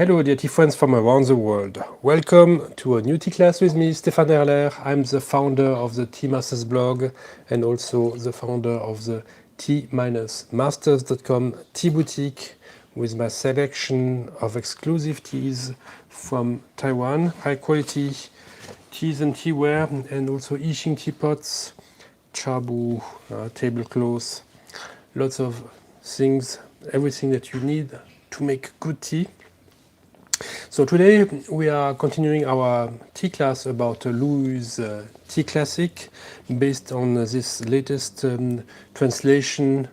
Hello dear tea friends from around the world. Welcome to a new tea class with me, Stefan Erler. I'm the founder of the Tea Masters blog and also the founder of the T-Masters.com tea boutique with my selection of exclusive teas from Taiwan, high quality teas and teaware, and also I Ching teapots, chabu, tablecloths, lots of things, everything that you need to make good tea. So today we are continuing our tea class about Louis' tea classic based on this latest translation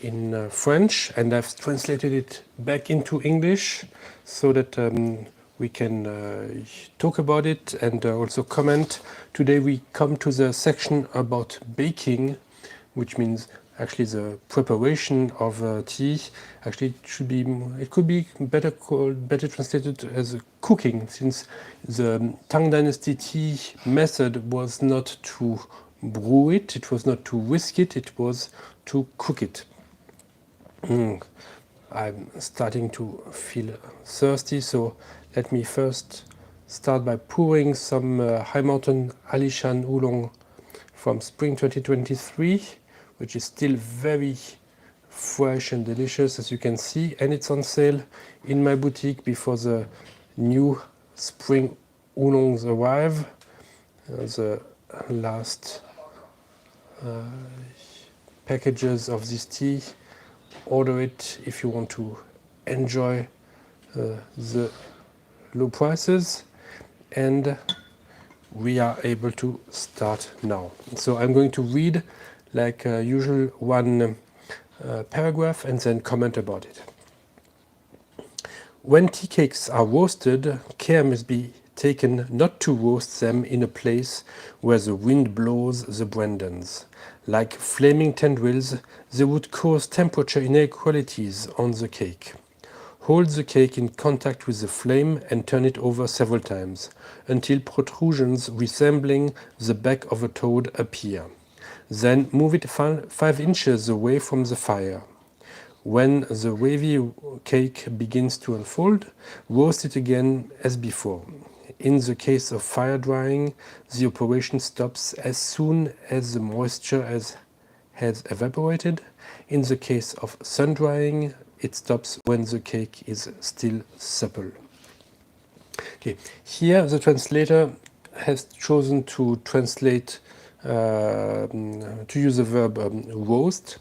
in French, and I've translated it back into English so that we can talk about it and also comment. Today we come to the section about baking, which means actually the preparation of tea. Actually, it could be better translated as cooking, since the Tang Dynasty tea method was not to brew it, it was not to whisk it, it was to cook it. I'm starting to feel thirsty, so let me first start by pouring some High Mountain Alishan Oolong from spring 2023, which is still very fresh and delicious, as you can see, and it's on sale in my boutique before the new spring oolongs arrive. The last packages of this tea. Order it if you want to enjoy the low prices, and we are able to start now. So I'm going to read, like usual, one paragraph and then comment about it. When tea cakes are roasted, care must be taken not to roast them in a place where the wind blows the brandons. Like flaming tendrils, they would cause temperature inequalities on the cake. Hold the cake in contact with the flame and turn it over several times, until protrusions resembling the back of a toad appear. Then move it 5 inches away from the fire. When the wavy cake begins to unfold, roast it again as before. In the case of fire drying, the operation stops as soon as the moisture has evaporated. In the case of sun drying, it stops when the cake is still supple. Okay, here the translator has chosen to translate to use the verb roast,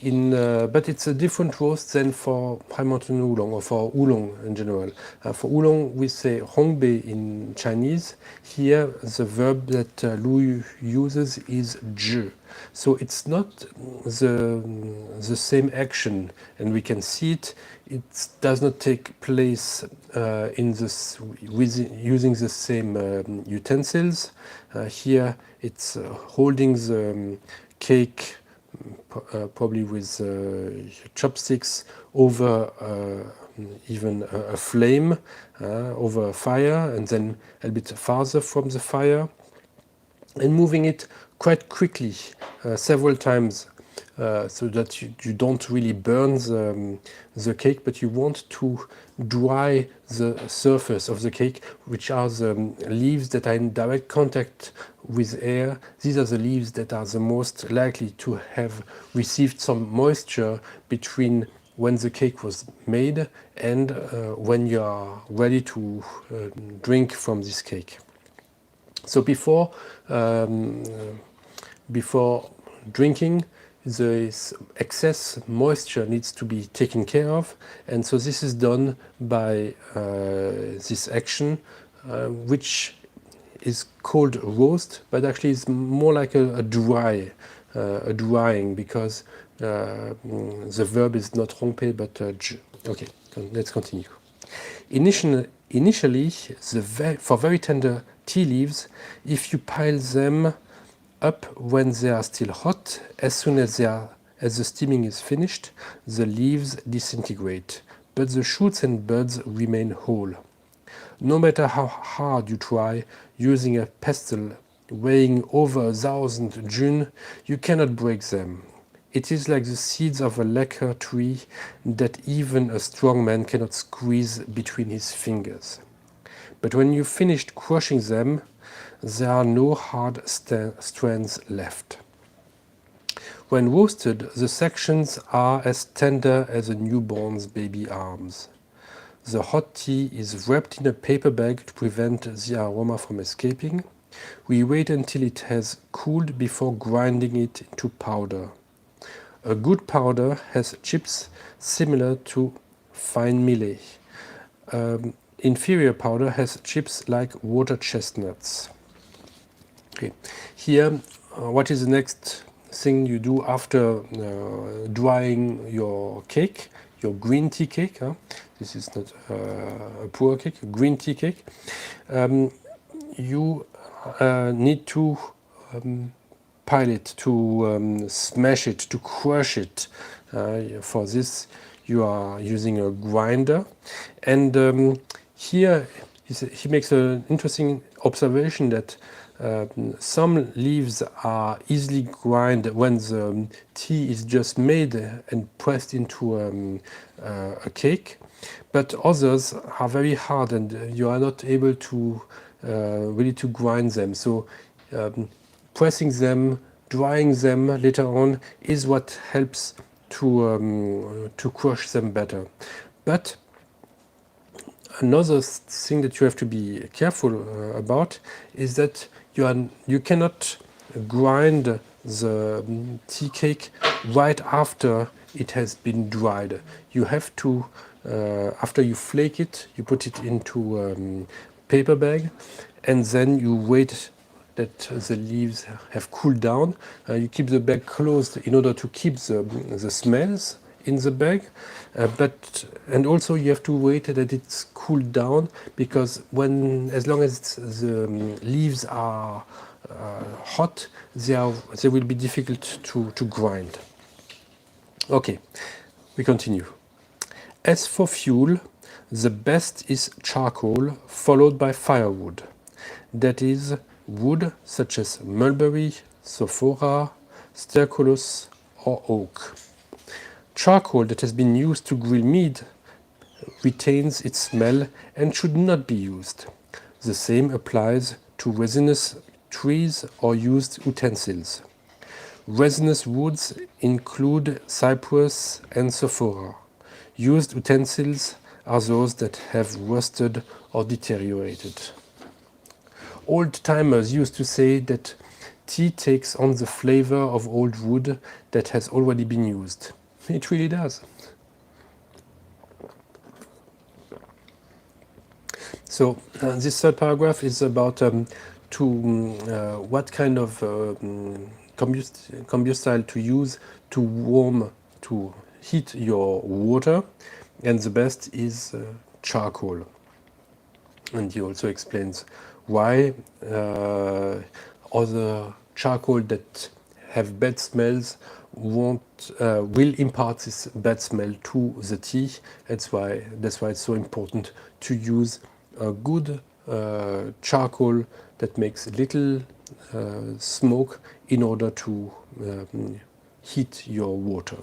but it's a different roast than for High Mountain Oolong or for Oolong in general. For Oolong we say hongbei in Chinese. Here the verb that Louis uses is zhi. So it's not the same action, and we can see it. It does not take place using the same utensils. Here it's holding the cake probably with chopsticks over even a flame, over a fire, and then a bit farther from the fire, and moving it quite quickly several times, so that you don't really burn the cake, but you want to dry the surface of the cake, which are the leaves that are in direct contact with air. These are the leaves that are the most likely to have received some moisture between when the cake was made and when you are ready to drink from this cake. So before drinking, the excess moisture needs to be taken care of, and so this is done by this action, which is called roast, but actually it's more like a drying, because the verb is not romper but zhi. Okay, let's continue. Initially, for very tender tea leaves, if you pile them up when they are still hot, as soon as the steaming is finished, the leaves disintegrate, but the shoots and buds remain whole. No matter how hard you try, using a pestle weighing over 1,000 jun, you cannot break them. It is like the seeds of a lacquer tree that even a strong man cannot squeeze between his fingers. But when you finished crushing them, there are no hard strands left. When roasted, the sections are as tender as a newborn's baby arms. The hot tea is wrapped in a paper bag to prevent the aroma from escaping. We wait until it has cooled before grinding it into powder. A good powder has chips similar to fine millet. Inferior powder has chips like water chestnuts. Okay. Here, what is the next thing you do after drying your cake, your green tea cake? This is not a poor cake, a green tea cake. You need to pile it, to smash it, to crush it. For this, you are using a grinder. And here he makes an interesting observation that some leaves are easily grind when the tea is just made and pressed into a cake, but others are very hard and you are not able to really to grind them. So pressing them, drying them later on is what helps to crush them better. But another thing that you have to be careful about is that you cannot grind the tea cake right after it has been dried. You have to, after you flake it, you put it into a paper bag, and then you wait that the leaves have cooled down. You keep the bag closed in order to keep the smells in the bag, and also you have to wait that it's cooled down, because as long as the leaves are hot, they will be difficult to grind. Okay, we continue. As for fuel, the best is charcoal, followed by firewood. That is, wood such as mulberry, sophora, stercolus, or oak. Charcoal that has been used to grill meat retains its smell and should not be used. The same applies to resinous trees or used utensils. Resinous woods include cypress and sophora. Used utensils are those that have rusted or deteriorated. Old-timers used to say that tea takes on the flavor of old wood that has already been used. It really does. So this third paragraph is about what kind of combustible to use to heat your water, and the best is charcoal. And he also explains why other charcoal that have bad smells will impart this bad smell to the tea. That's why it's so important to use a good charcoal that makes little smoke in order to heat your water.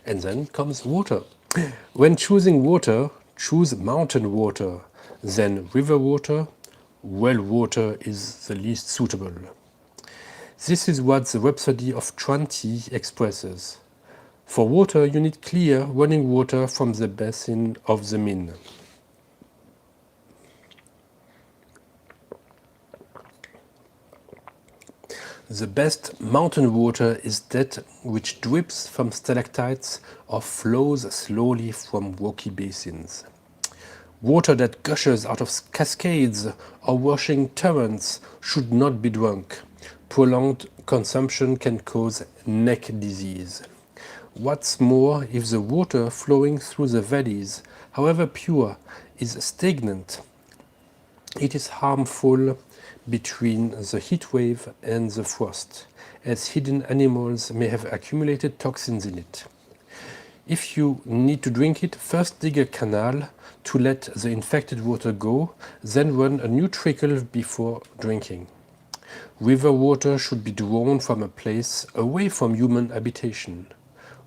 And then comes water. When choosing water, choose mountain water, then river water. Well water is the least suitable. This is what the Rhapsody of Tranti expresses. For water, you need clear, running water from the basin of the Min. The best mountain water is that which drips from stalactites or flows slowly from rocky basins. Water that gushes out of cascades or rushing torrents should not be drunk. Prolonged consumption can cause neck disease. What's more, if the water flowing through the valleys, however pure, is stagnant, it is harmful between the heat wave and the frost, as hidden animals may have accumulated toxins in it. If you need to drink it, first dig a canal to let the infected water go, then run a new trickle before drinking. River water should be drawn from a place away from human habitation.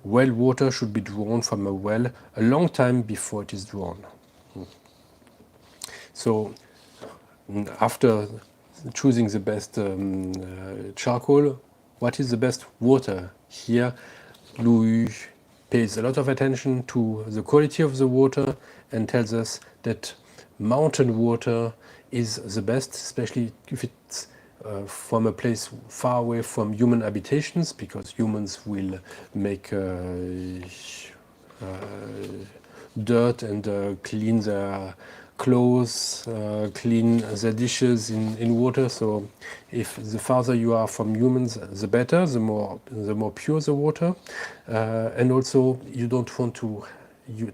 Well water should be drawn from a well a long time before it is drawn. So after choosing the best charcoal, what is the best water? Here, Louis pays a lot of attention to the quality of the water and tells us that mountain water is the best, especially if it's from a place far away from human habitations, because humans will make dirt and clean their clothes, clean their dishes in water. So if the farther you are from humans, the better, the more pure the water. And also you don't want to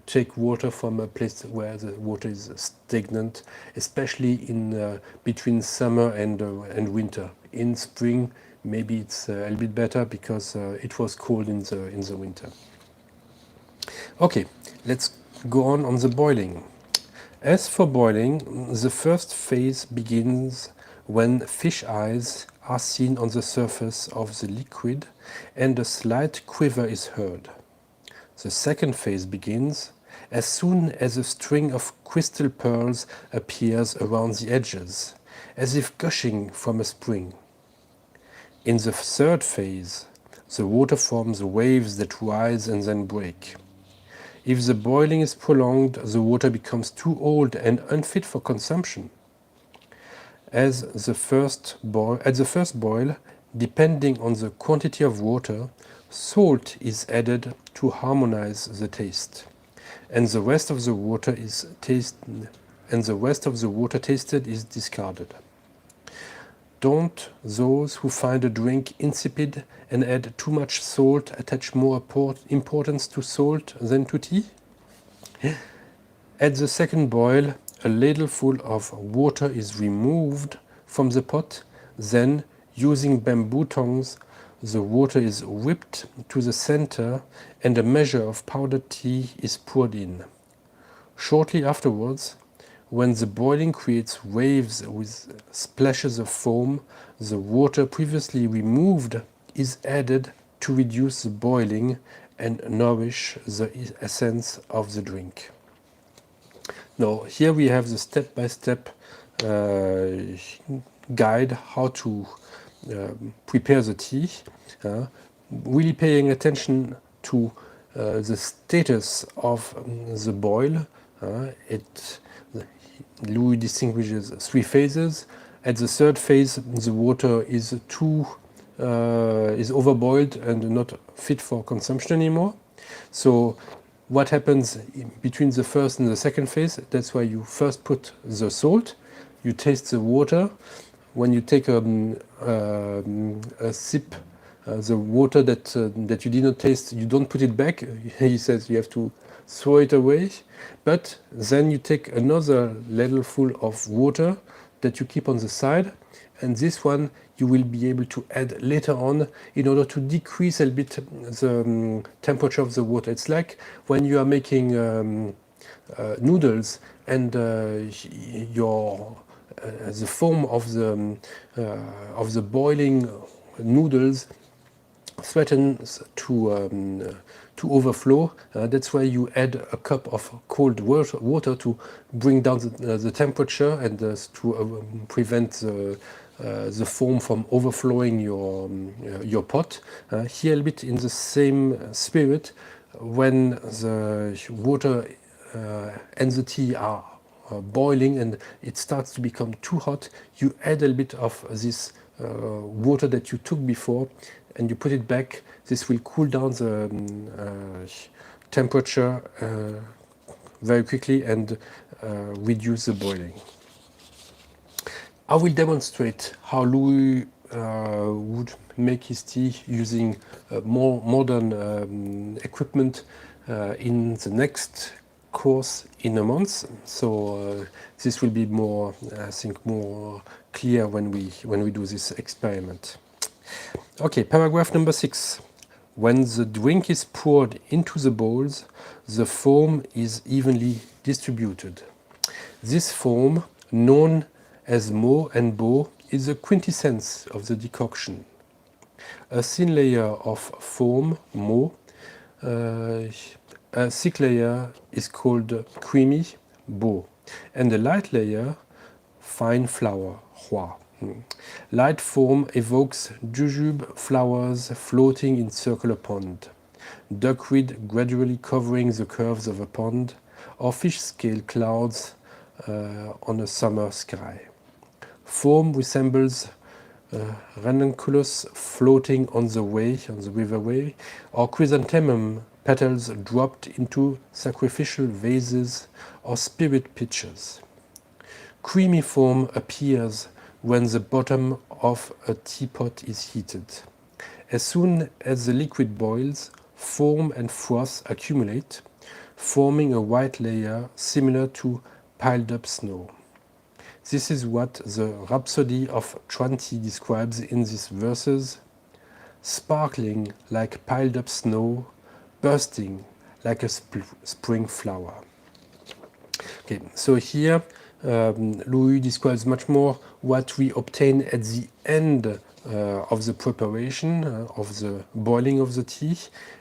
take water from a place where the water is stagnant, especially in between summer and winter. In spring, maybe it's a little bit better because it was cold in the winter. Okay, let's go on the boiling. As for boiling, the first phase begins when fish eyes are seen on the surface of the liquid and a slight quiver is heard. The second phase begins as soon as a string of crystal pearls appears around the edges, as if gushing from a spring. In the third phase, the water forms waves that rise and then break. If the boiling is prolonged, the water becomes too old and unfit for consumption. At the first boil, depending on the quantity of water, salt is added to harmonize the taste, and the rest of the water tasted is discarded. Don't those who find a drink insipid and add too much salt attach more importance to salt than to tea? At the second boil, a ladleful of water is removed from the pot. Then, using bamboo tongs, the water is whipped to the center and a measure of powdered tea is poured in. Shortly afterwards, when the boiling creates waves with splashes of foam, the water previously removed is added to reduce the boiling and nourish the essence of the drink. Now, here we have the step-by-step guide how to prepare the tea, really paying attention to the status of the boil. Louis distinguishes three phases. At the third phase, the water is overboiled and not fit for consumption anymore. So what happens between the first and the second phase? That's why you first put the salt, you taste the water. When you take a sip, the water that you did not taste, you don't put it back. He says you have to throw it away. But then you take another ladleful of water that you keep on the side, and this one you will be able to add later on in order to decrease a bit the temperature of the water. It's like when you are making noodles and the foam of the boiling noodles threatens to overflow. That's why you add a cup of cold water to bring down the temperature and to prevent the foam from overflowing your pot. Here a little bit in the same spirit, when the water and the tea are boiling and it starts to become too hot, you add a little bit of this water that you took before and you put it back. This will cool down the temperature very quickly and reduce the boiling. I will demonstrate how Louis would make his tea using more modern equipment in the next course in a month. So this will be more, I think, more clear when we do this experiment. Okay, paragraph number 6. When the drink is poured into the bowls, the foam is evenly distributed. This foam, known as Mo and Bo, is the quintessence of the decoction. A thin layer of foam, mo, a thick layer is called creamy, bo, and a light layer, fine flour, hua. Light foam evokes jujube flowers floating in circular pond, duckweed gradually covering the curves of a pond, or fish scale clouds on a summer sky. Foam resembles ranunculus floating on the riverway, or chrysanthemum petals dropped into sacrificial vases or spirit pitchers. Creamy foam appears when the bottom of a teapot is heated. As soon as the liquid boils, foam and froth accumulate, forming a white layer similar to piled up snow. This is what the Rhapsody of Tranti describes in these verses: sparkling like piled up snow, bursting like a spring flower. Okay, so here Louis describes much more what we obtain at the end of the preparation, of the boiling of the tea,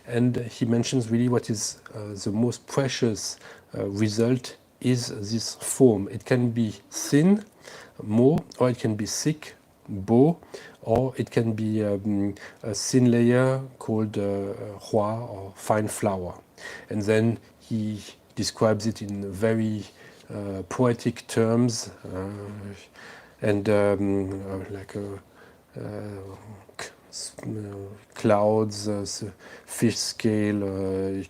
and he mentions really what is the most precious result is this foam. It can be thin, mo, or it can be thick, bo, or it can be a thin layer called hua, or fine flour. And then he describes it in very poetic terms, and like clouds, fish scale,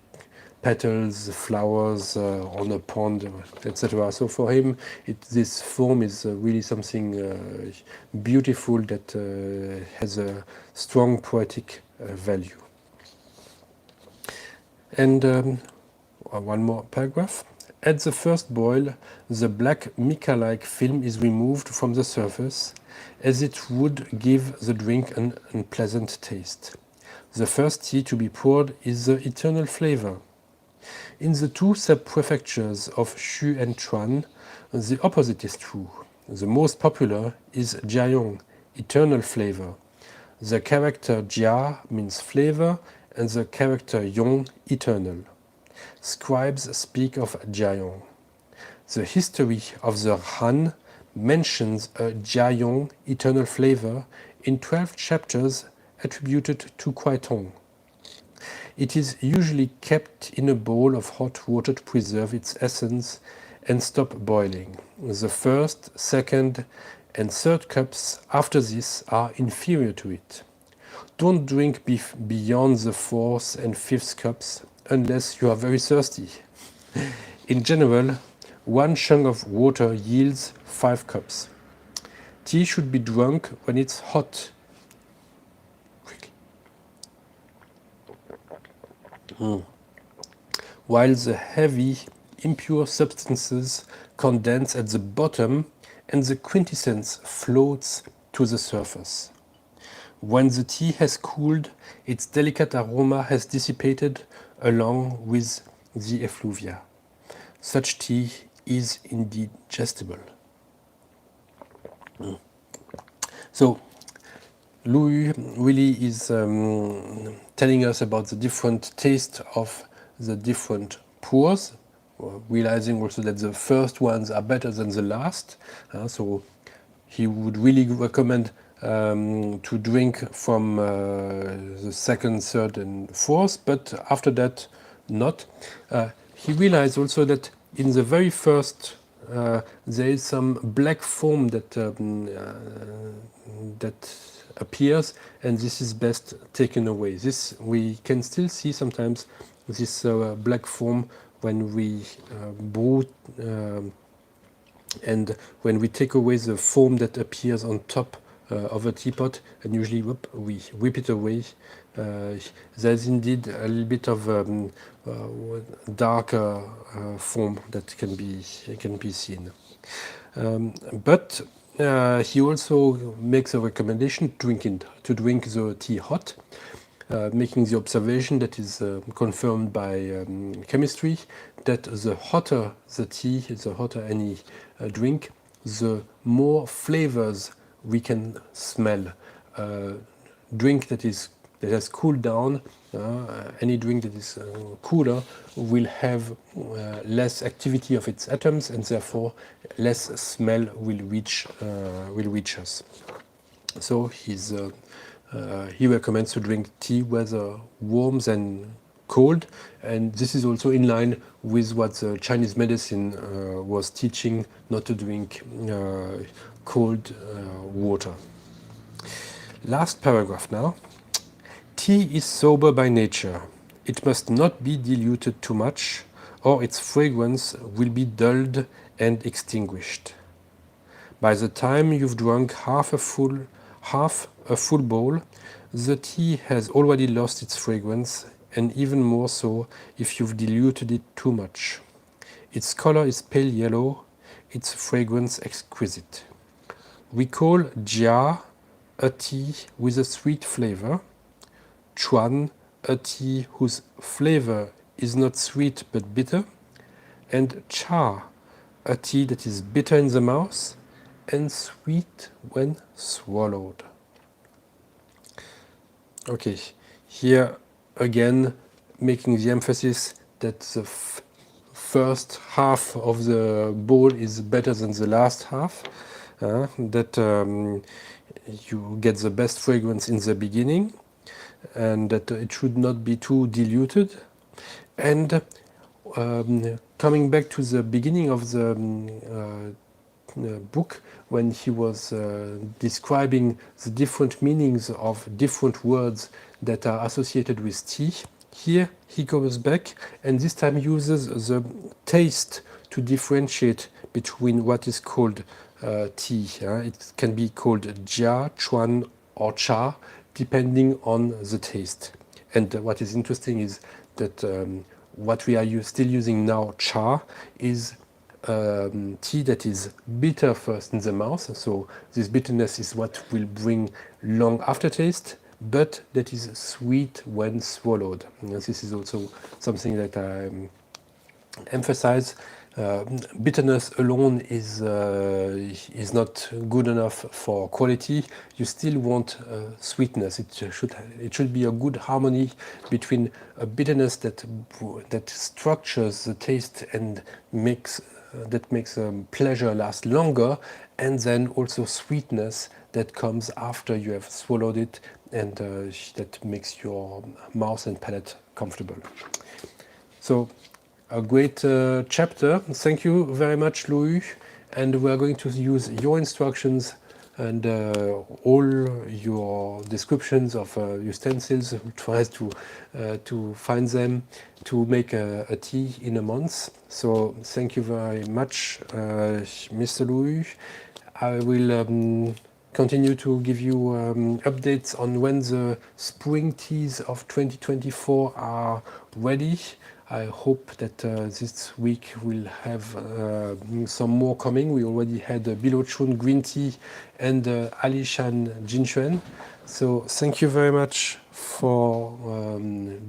petals, flowers on a pond, etc. So for him, this form is really something beautiful that has a strong poetic value. And one more paragraph. At the first boil, the black mica-like film is removed from the surface, as it would give the drink an unpleasant taste. The first tea to be poured is the eternal flavor. In the two sub-prefectures of Xu and Chuan, the opposite is true. The most popular is Jiayong, eternal flavor. The character Jia means flavor, and the character Yong, eternal. Scribes speak of Jiayong. The history of the Han mentions a Jiayong, eternal flavor, in 12 chapters attributed to Kuaitong. It is usually kept in a bowl of hot water to preserve its essence and stop boiling. The first, second, and third cups after this are inferior to it. Don't drink beyond the fourth and fifth cups unless you are very thirsty. In general, one chunk of water yields 5 cups. Tea should be drunk when it's hot. While the heavy, impure substances condense at the bottom and the quintessence floats to the surface. When the tea has cooled, its delicate aroma has dissipated along with the effluvia. Such tea is indigestible. So, Louis really is telling us about the different taste of the different pours, realizing also that the first ones are better than the last. So he would really recommend to drink from the second, third, and fourth, but after that, not. He realized also that in the very first, there is some black foam that appears, and this is best taken away. This we can still see sometimes this black foam when we brew, and when we take away the foam that appears on top of a teapot, and usually we whip it away. There's indeed a little bit of darker foam that can be seen. But he also makes a recommendation to drink the tea hot, making the observation that is confirmed by chemistry, that the hotter the tea, the hotter any drink, the more flavors we can smell. Drink that has cooled down, any drink that is cooler will have less activity of its atoms, and therefore less smell will reach us. So he recommends to drink tea whether warm than cold, and this is also in line with what the Chinese medicine was teaching, not to drink cold water. Last paragraph now. Tea is sober by nature. It must not be diluted too much, or its fragrance will be dulled and extinguished. By the time you've drunk half a full bowl, the tea has already lost its fragrance, and even more so if you've diluted it too much. Its color is pale yellow, its fragrance exquisite. We call Jia a tea with a sweet flavor, Chuan a tea whose flavor is not sweet but bitter, and Cha a tea that is bitter in the mouth and sweet when swallowed. Okay, here again making the emphasis that the first half of the bowl is better than the last half, that you get the best fragrance in the beginning, and that it should not be too diluted. And coming back to the beginning of the book, when he was describing the different meanings of different words that are associated with tea, here he goes back and this time uses the taste to differentiate between what is called tea. It can be called jia, chuan, or cha, depending on the taste. And what is interesting is that what we are still using now, cha, is tea that is bitter first in the mouth. So this bitterness is what will bring long aftertaste, but that is sweet when swallowed. And this is also something that I emphasize. Bitterness alone is not good enough for quality. You still want sweetness. It should be a good harmony between a bitterness that structures the taste and makes pleasure last longer, and then also sweetness that comes after you have swallowed it, and that makes your mouth and palate comfortable. So a great chapter. Thank you very much, Louis. And we are going to use your instructions and all your descriptions of utensils. Try to find them to make a tea in a month. So thank you very much, Mr. Louis. I will continue to give you updates on when the spring teas of 2024 are ready. I hope that this week we'll have some more coming. We already had Bilochun green tea and Alishan Jinshuan. So thank you very much for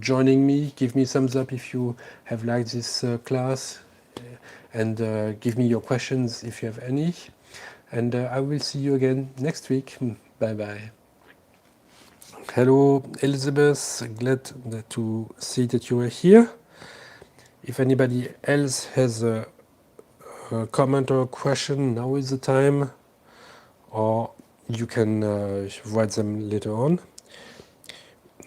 joining me. Give me a thumbs up if you have liked this class, and give me your questions if you have any. And I will see you again next week. Bye bye. Hello, Elizabeth. Glad to see that you are here. If anybody else has a comment or a question, now is the time, or you can write them later on.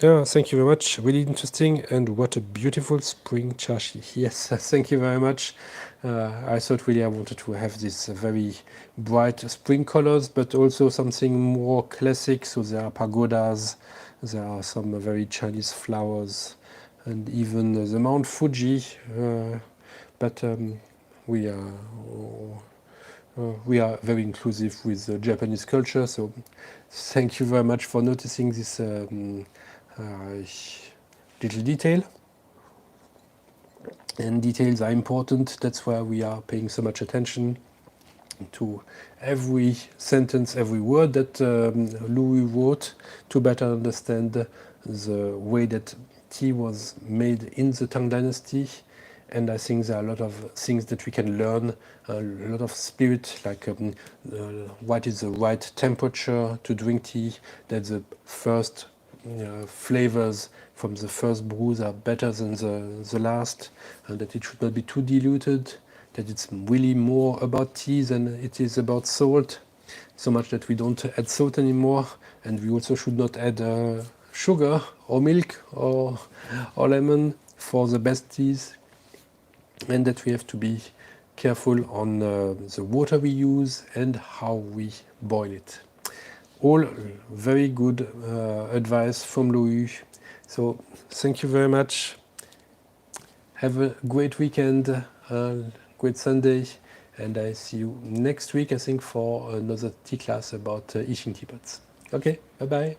Yeah, thank you very much. Really interesting, and what a beautiful spring chashi. Yes, thank you very much. I thought really I wanted to have this very bright spring colors, but also something more classic. So there are pagodas, there are some very Chinese flowers, and even the Mount Fuji, but we are very inclusive with Japanese culture. So thank you very much for noticing this little detail. And details are important. That's why we are paying so much attention to every sentence, every word that Louis wrote, to better understand the way that tea was made in the Tang Dynasty, And I think there are a lot of things that we can learn, a lot of spirit, like what is the right temperature to drink tea, that the first flavors from the first brews are better than the last, and that it should not be too diluted, that it's really more about tea than it is about salt, so much that we don't add salt anymore, and we also should not add sugar or milk or lemon for the best teas, and that we have to be careful on the water we use and how we boil it. All very good advice from Louis. So thank you very much. Have a great weekend, great Sunday, and I see you next week, I think, for another tea class about Ishin teapots. Okay, bye-bye.